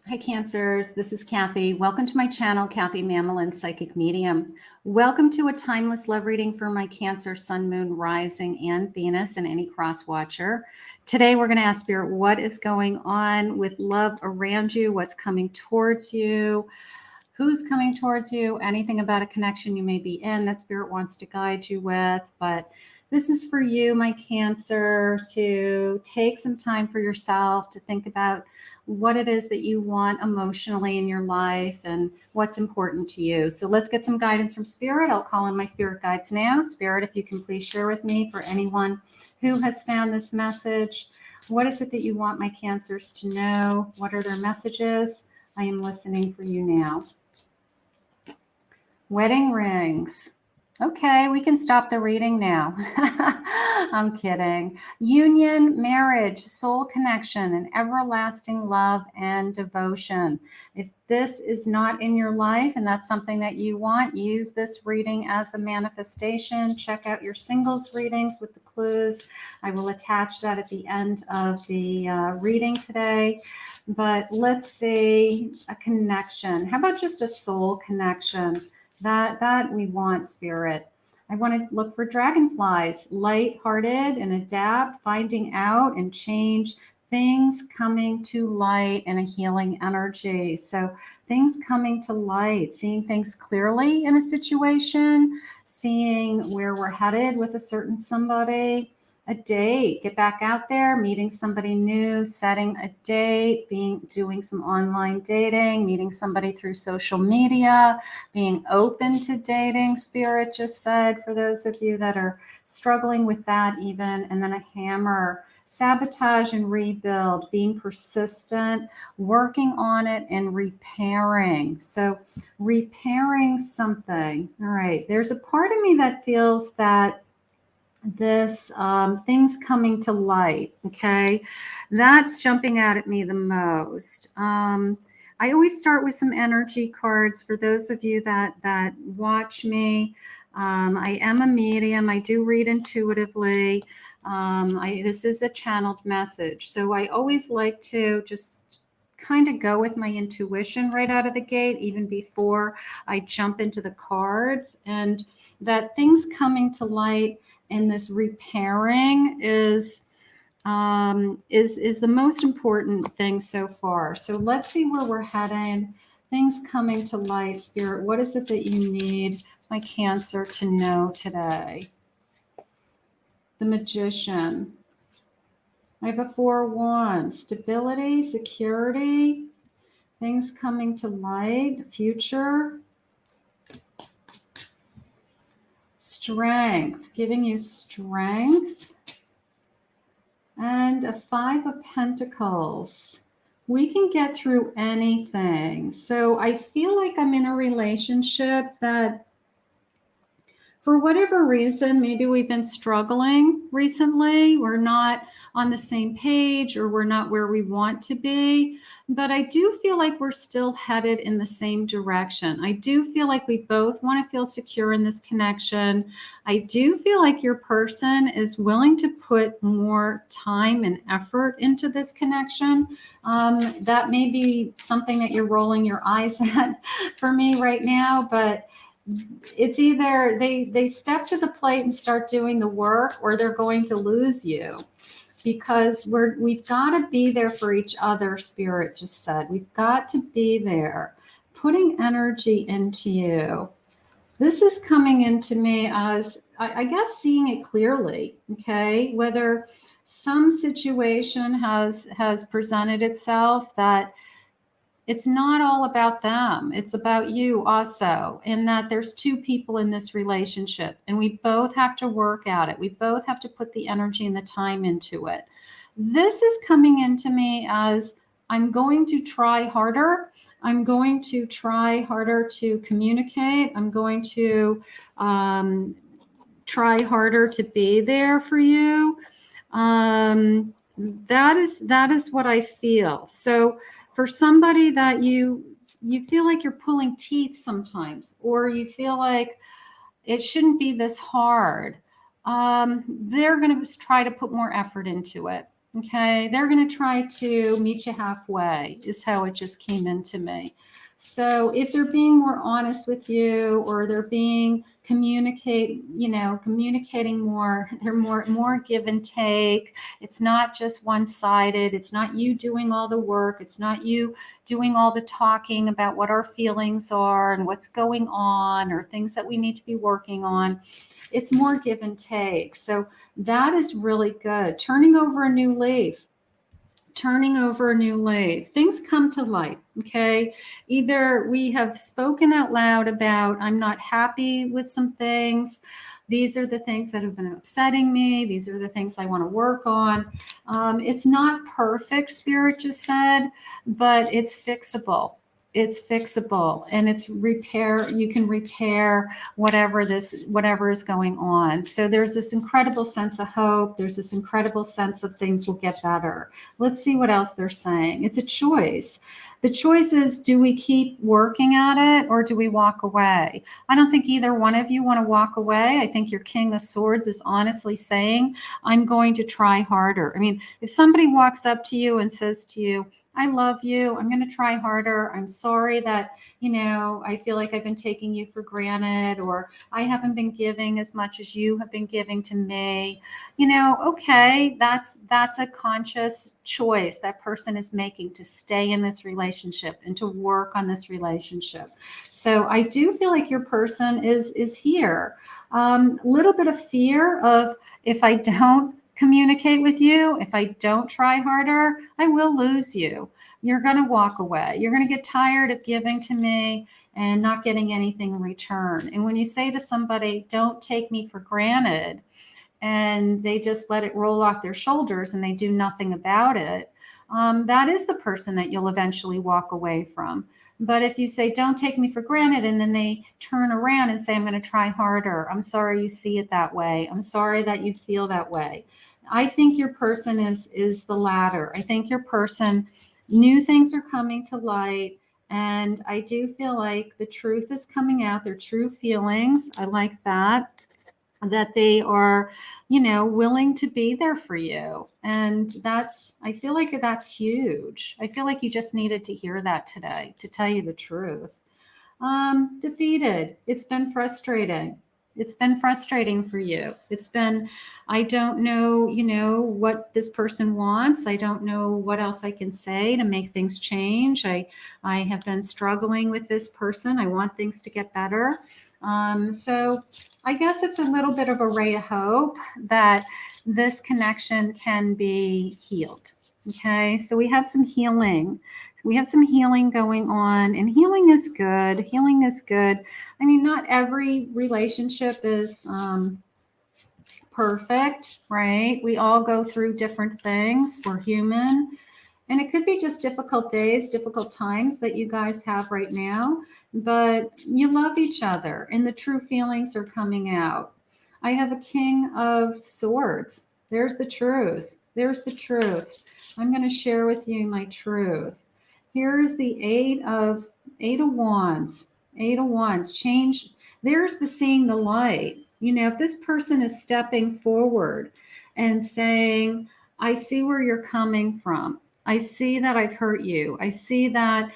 Hi Cancers, this is Kathy. Welcome to my channel, Kathy Mamolen, Psychic Medium. Welcome to a timeless love reading for my Cancer, Sun, Moon, Rising, and Venus, and any cross watcher. Today we're going to ask Spirit what is going on with love around you, what's coming towards you, who's coming towards you, anything about a connection you may be in that Spirit wants to guide you with. But this is for you, my Cancer, to take some time for yourself to think about what it is that you want emotionally in your life and what's important to you. So let's get some guidance from Spirit. I'll call in my Spirit guides now. Spirit, if you can please share with me, for anyone who has found this message, what is it that you want my Cancers to know? What are their messages? I am listening for you now. Wedding rings. Okay, we can stop the reading now. I'm kidding. Union, marriage, soul connection, and everlasting love and devotion. If this is not in your life and that's something that you want, use this reading as a manifestation. Check out your singles readings with the clues. I will attach that at the end of the reading today. But let's see, a connection. How about just a soul connection? That we want, Spirit. I want to look for dragonflies, light-hearted and adapt, finding out and change, things coming to light and a healing energy. So things coming to light, seeing things clearly in a situation, seeing where we're headed with a certain somebody. A date, get back out there, meeting somebody new, setting a date, doing some online dating, meeting somebody through social media, being open to dating, Spirit just said, for those of you that are struggling with that even. And then a hammer, sabotage and rebuild, being persistent, working on it and repairing. So repairing something. All right, there's a part of me that feels that this things coming to light, okay, that's jumping out at me the most. I always start with some energy cards for those of you that watch me. I am a medium. I do read intuitively. This is a channeled message, so I always like to just kind of go with my intuition right out of the gate, even before I jump into the cards. And that things coming to light and this repairing is the most important thing so far. So let's see where we're headed. Things coming to light, Spirit. What is it that you need my Cancer to know today? The Magician. I have a 4 of Wands. Stability, security, things coming to light, future. Strength, giving you strength. And a 5 of Pentacles. We can get through anything. So I feel like I'm in a relationship that, for whatever reason, maybe we've been struggling recently. We're not on the same page, or we're not where we want to be. But I do feel like we're still headed in the same direction. I do feel like we both want to feel secure in this connection. I do feel like your person is willing to put more time and effort into this connection. That may be something that you're rolling your eyes at for me right now, but it's either they step to the plate and start doing the work, or they're going to lose you, because we've got to be there for each other. Spirit just said we've got to be there, putting energy into you. This is coming into me as, I guess, seeing it clearly, okay? Whether some situation has presented itself that it's not all about them. It's about you also, in that there's 2 people in this relationship, and we both have to work at it. We both have to put the energy and the time into it. This is coming into me as, I'm going to try harder. I'm going to try harder to communicate. I'm going to try harder to be there for you. That is what I feel. So for somebody that you feel like you're pulling teeth sometimes, or you feel like it shouldn't be this hard, they're going to try to put more effort into it. Okay, they're going to try to meet you halfway, is how it just came into me. So if they're being more honest with you, or they're being communicating more, they're more give and take. It's not just one-sided. It's not you doing all the work. It's not you doing all the talking about what our feelings are and what's going on or things that we need to be working on. It's more give and take. So that is really good. Turning over a new leaf. Turning over a new leaf. Things come to light, okay? Either we have spoken out loud about, I'm not happy with some things. These are the things that have been upsetting me. These are the things I want to work on. It's not perfect, Spirit just said, but it's fixable. It's fixable, and it's repair. You can repair whatever is going on. So there's this incredible sense of hope. There's this incredible sense of things will get better. Let's see what else they're saying. It's a choice. The choice is, do we keep working at it, or do we walk away? I don't think either one of you want to walk away. I think your King of Swords is honestly saying, I'm going to try harder. I mean, if somebody walks up to you and says to you, I love you, I'm going to try harder, I'm sorry that, I feel like I've been taking you for granted, or I haven't been giving as much as you have been giving to me, okay, that's a conscious choice that person is making to stay in this relationship and to work on this relationship. So I do feel like your person is here. Little bit of fear of, if I don't communicate with you, if I don't try harder, I will lose you. You're going to walk away. You're going to get tired of giving to me and not getting anything in return. And when you say to somebody, don't take me for granted, and they just let it roll off their shoulders and they do nothing about it, that is the person that you'll eventually walk away from. But if you say, don't take me for granted, and then they turn around and say, I'm going to try harder, I'm sorry you see it that way, I'm sorry that you feel that way, I think your person is the latter. I think your person, new things are coming to light. And I do feel like the truth is coming out, their true feelings. I like that they are, willing to be there for you. And I feel like that's huge. I feel like you just needed to hear that today, to tell you the truth. Defeated. It's been frustrating. It's been frustrating for you. It's been, I don't know, what this person wants. I don't know what else I can say to make things change. I have been struggling with this person. I want things to get better. So I guess it's a little bit of a ray of hope that this connection can be healed. Okay, so we have some healing. We have some healing going on, and healing is good. Healing is good. I mean, not every relationship is perfect, right? We all go through different things. We're human. And it could be just difficult days, difficult times that you guys have right now, but you love each other and the true feelings are coming out. I have a King of Swords. There's the truth. There's the truth. I'm going to share with you my truth. Here's the Eight of Wands. Eight of Wands. Change. There's the seeing the light. If this person is stepping forward and saying, I see where you're coming from. I see that I've hurt you. I see that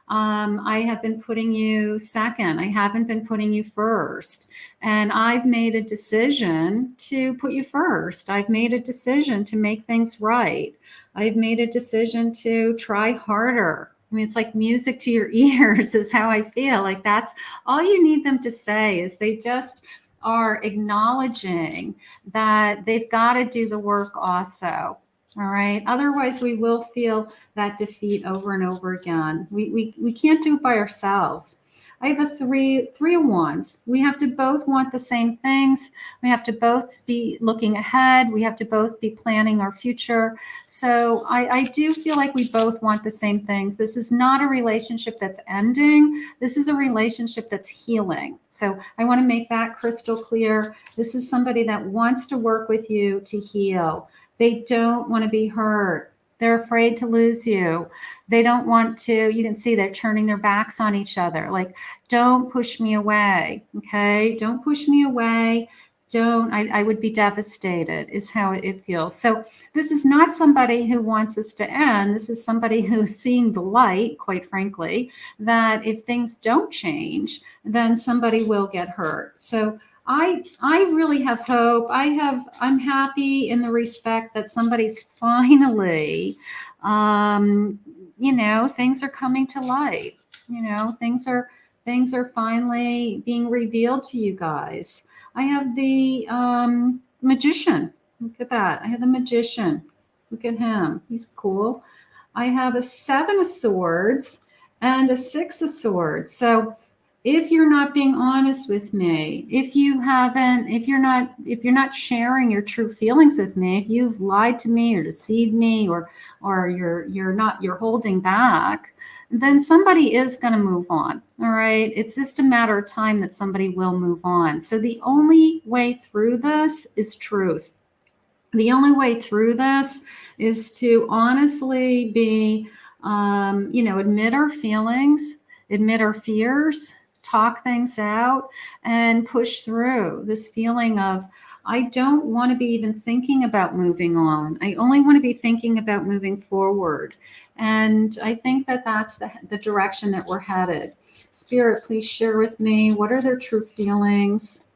I have been putting you second. I haven't been putting you first. And I've made a decision to put you first. I've made a decision to make things right. I've made a decision to try harder. I mean, it's like music to your ears is how I feel. Like that's all you need them to say, is they just are acknowledging that they've got to do the work also. All right. Otherwise, we will feel that defeat over and over again. We can't do it by ourselves. I have a three of Wands. We have to both want the same things. We have to both be looking ahead. We have to both be planning our future. So I do feel like we both want the same things. This is not a relationship that's ending. This is a relationship that's healing. So I want to make that crystal clear. This is somebody that wants to work with you to heal. They don't want to be hurt. They're afraid to lose you. They don't want to, you can see they're turning their backs on each other. Like, don't push me away. Okay. Don't push me away. I would be devastated is how it feels. So this is not somebody who wants this to end. This is somebody who's seeing the light, quite frankly, that if things don't change, then somebody will get hurt. So I really have hope. I'm happy in the respect that somebody's finally, things are coming to light. Things are finally being revealed to you guys. I have the magician. Look at that. I have the magician. Look at him. He's cool. I have a 7 of swords and a 6 of swords. So if you're not being honest with me, if you're not sharing your true feelings with me, if you've lied to me or deceived me, or you're holding back, then somebody is going to move on. All right. It's just a matter of time that somebody will move on. So the only way through this is truth. The only way through this is to honestly be, admit our feelings, admit our fears, talk things out, and push through this feeling of, I don't want to be even thinking about moving on. I only want to be thinking about moving forward. And I think that that's the direction that we're headed. Spirit, please share with me, what are their true feelings?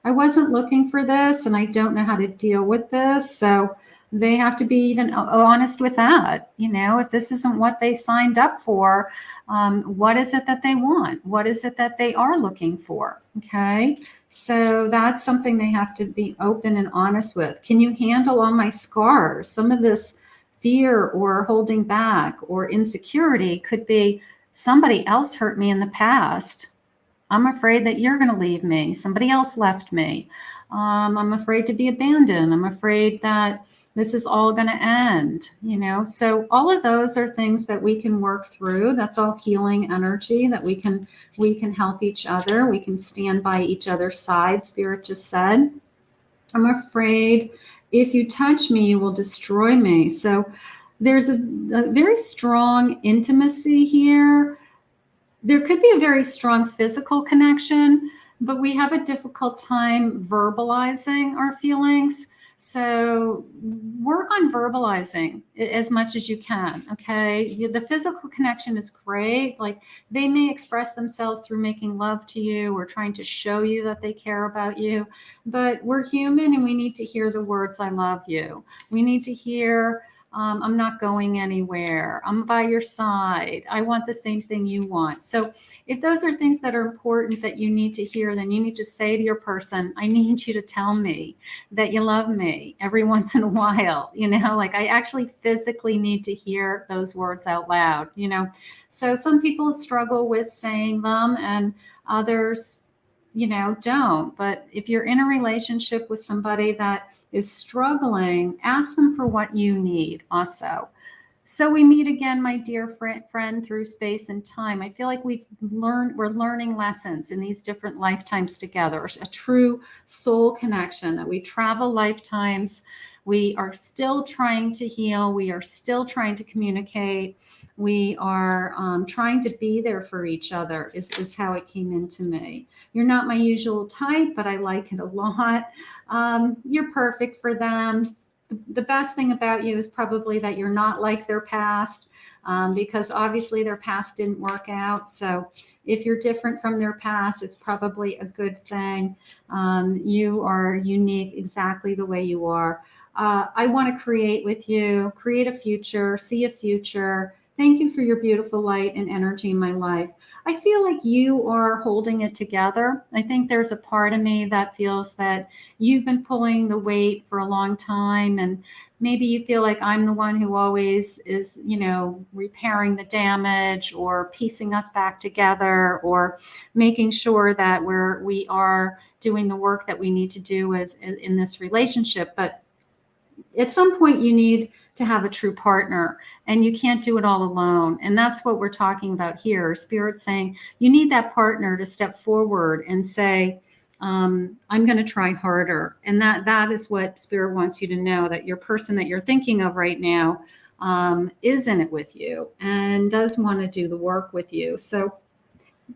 I wasn't looking for this, and I don't know how to deal with this. So they have to be even honest with that. If this isn't what they signed up for, what is it that they want? What is it that they are looking for? Okay. So that's something they have to be open and honest with. Can you handle all my scars? Some of this fear or holding back or insecurity could be somebody else hurt me in the past. I'm afraid that you're going to leave me. Somebody else left me. I'm afraid to be abandoned. I'm afraid that this is all going to end, So all of those are things that we can work through. That's all healing energy that we can help each other. We can stand by each other's side. Spirit just said, I'm afraid if you touch me, you will destroy me. So there's a very strong intimacy here. There could be a very strong physical connection, but we have a difficult time verbalizing our feelings. So work on verbalizing as much as you can, okay? The physical connection is great. Like, they may express themselves through making love to you or trying to show you that they care about you, but we're human and we need to hear the words, I love you. We need to hear, I'm not going anywhere. I'm by your side. I want the same thing you want. So if those are things that are important that you need to hear, then you need to say to your person, I need you to tell me that you love me every once in a while. Like, I actually physically need to hear those words out loud, So some people struggle with saying them and others, don't. But if you're in a relationship with somebody that is struggling, ask them for what you need also. So we meet again, my dear friend, through space and time. I feel like we're learning lessons in these different lifetimes together, a true soul connection, that we travel lifetimes. We are still trying to heal. We are still trying to communicate. We are trying to be there for each other is how it came into me. You're not my usual type, but I like it a lot. You're perfect for them. The best thing about you is probably that you're not like their past, because obviously their past didn't work out. So if you're different from their past, it's probably a good thing. You are unique exactly the way you are. I want to create with you, create a future, see a future. Thank you for your beautiful light and energy in my life. I feel like you are holding it together. I think there's a part of me that feels that you've been pulling the weight for a long time, and maybe you feel like I'm the one who always is, repairing the damage or piecing us back together or making sure that we are doing the work that we need to do in this relationship. But at some point you need to have a true partner, and you can't do it all alone. And that's what we're talking about here. Spirit saying you need that partner to step forward and say, I'm going to try harder. And that is what Spirit wants you to know, that your person that you're thinking of right now is in it with you and does want to do the work with you. So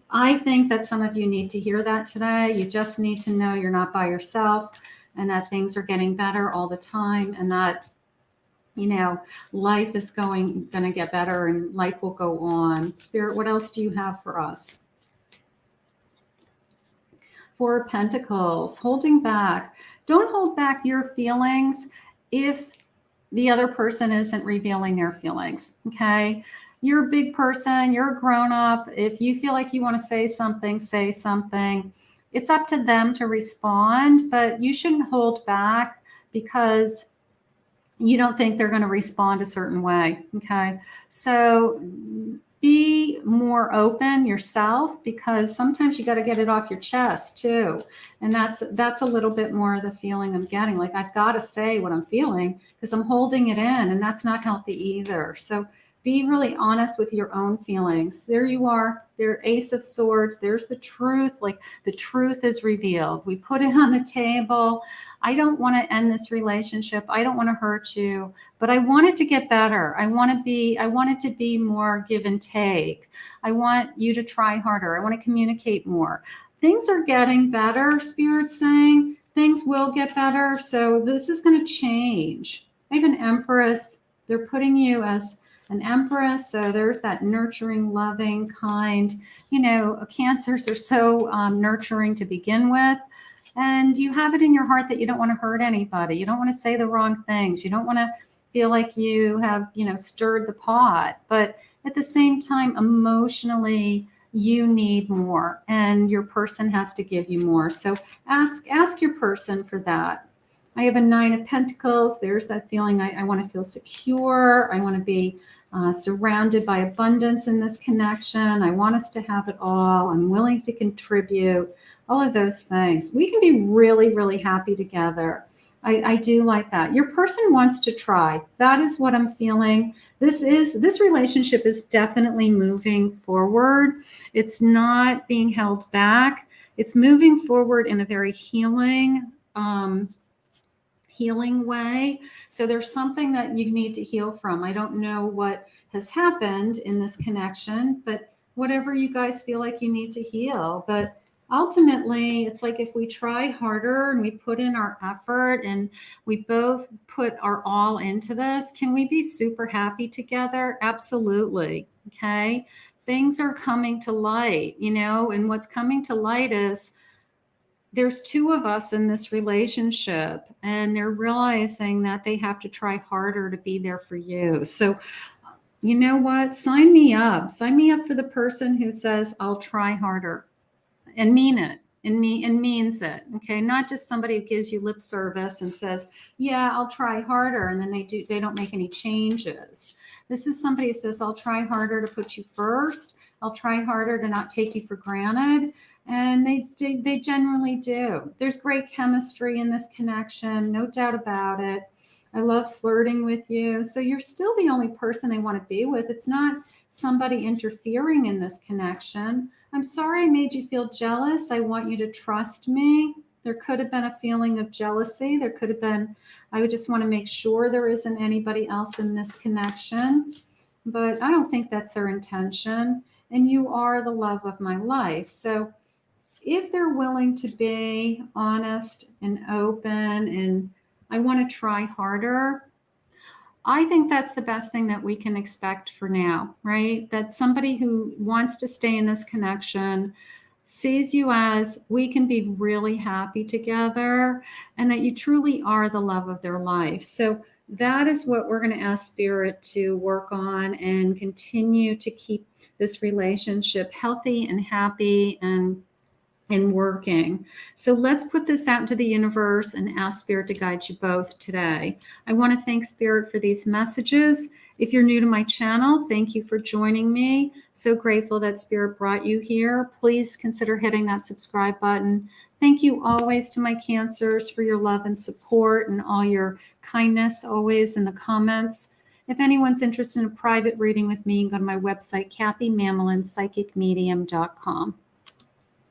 I think that some of you need to hear that today. You just need to know you're not by yourself, and that things are getting better all the time, and that, you know, life is going to get better and life will go on. Spirit, what else do you have for us? Four of Pentacles, holding back. Don't hold back your feelings if the other person isn't revealing their feelings. Okay. You're a big person, you're a grown up. If you feel like you want to say something, say something. It's up to them to respond, but you shouldn't hold back because you don't think they're going to respond a certain way. Okay. So be more open yourself, because sometimes you got to get it off your chest too. And that's a little bit more of the feeling I'm getting. Like, I've got to say what I'm feeling because I'm holding it in, and that's not healthy either. So be really honest with your own feelings. There you are. There, Ace of Swords. There's the truth. Like, the truth is revealed. We put it on the table. I don't want to end this relationship. I don't want to hurt you, but I want it to get better. I want it to be more give and take. I want you to try harder. I want to communicate more. Things are getting better, Spirit's saying. Things will get better. So this is going to change. I have an Empress. They're putting you as an Empress. So there's that nurturing, loving, kind. You know, Cancers are so nurturing to begin with. And you have it in your heart that you don't want to hurt anybody. You don't want to say the wrong things. You don't want to feel like you have, stirred the pot. But at the same time, emotionally, you need more, and your person has to give you more. So ask your person for that. I have a Nine of Pentacles. There's that feeling. I want to feel secure. I want to be surrounded by abundance in this connection. I want us to have it all. I'm willing to contribute. All of those things. We can be really, really happy together. I do like that. Your person wants to try. That is what I'm feeling. This relationship is definitely moving forward. It's not being held back. It's moving forward in a very healing way. So there's something that you need to heal from. I don't know what has happened in this connection, but whatever you guys feel like you need to heal. But ultimately, it's like, if we try harder and we put in our effort and we both put our all into this, can we be super happy together? Absolutely. Okay. Things are coming to light, and what's coming to light is there's two of us in this relationship, and they're realizing that they have to try harder to be there for you. So, you know what? Sign me up. Sign me up for the person who says, I'll try harder, and mean it, and means it. Okay. Not just somebody who gives you lip service and says, yeah, I'll try harder, and then they don't make any changes. This is somebody who says, I'll try harder to put you first. I'll try harder to not take you for granted. And they generally do. There's great chemistry in this connection, no doubt about it. I love flirting with you. So you're still the only person they want to be with. It's not somebody interfering in this connection. I'm sorry I made you feel jealous. I want you to trust me. There could have been a feeling of jealousy. There could have been, I would just want to make sure there isn't anybody else in this connection. But I don't think that's their intention. And you are the love of my life. So if they're willing to be honest and open and I want to try harder, I think that's the best thing that we can expect for now, right? That somebody who wants to stay in this connection sees you as, we can be really happy together, and that you truly are the love of their life. So that is what we're going to ask Spirit to work on and continue to keep this relationship healthy and happy and working. So let's put this out into the universe and ask Spirit to guide you both today. I want to thank Spirit for these messages. If you're new to my channel, thank you for joining me. So grateful that Spirit brought you here. Please consider hitting that subscribe button. Thank you always to my Cancers for your love and support and all your kindness always in the comments. If anyone's interested in a private reading with me, go to my website, KathyMamolenPsychicMedium.com.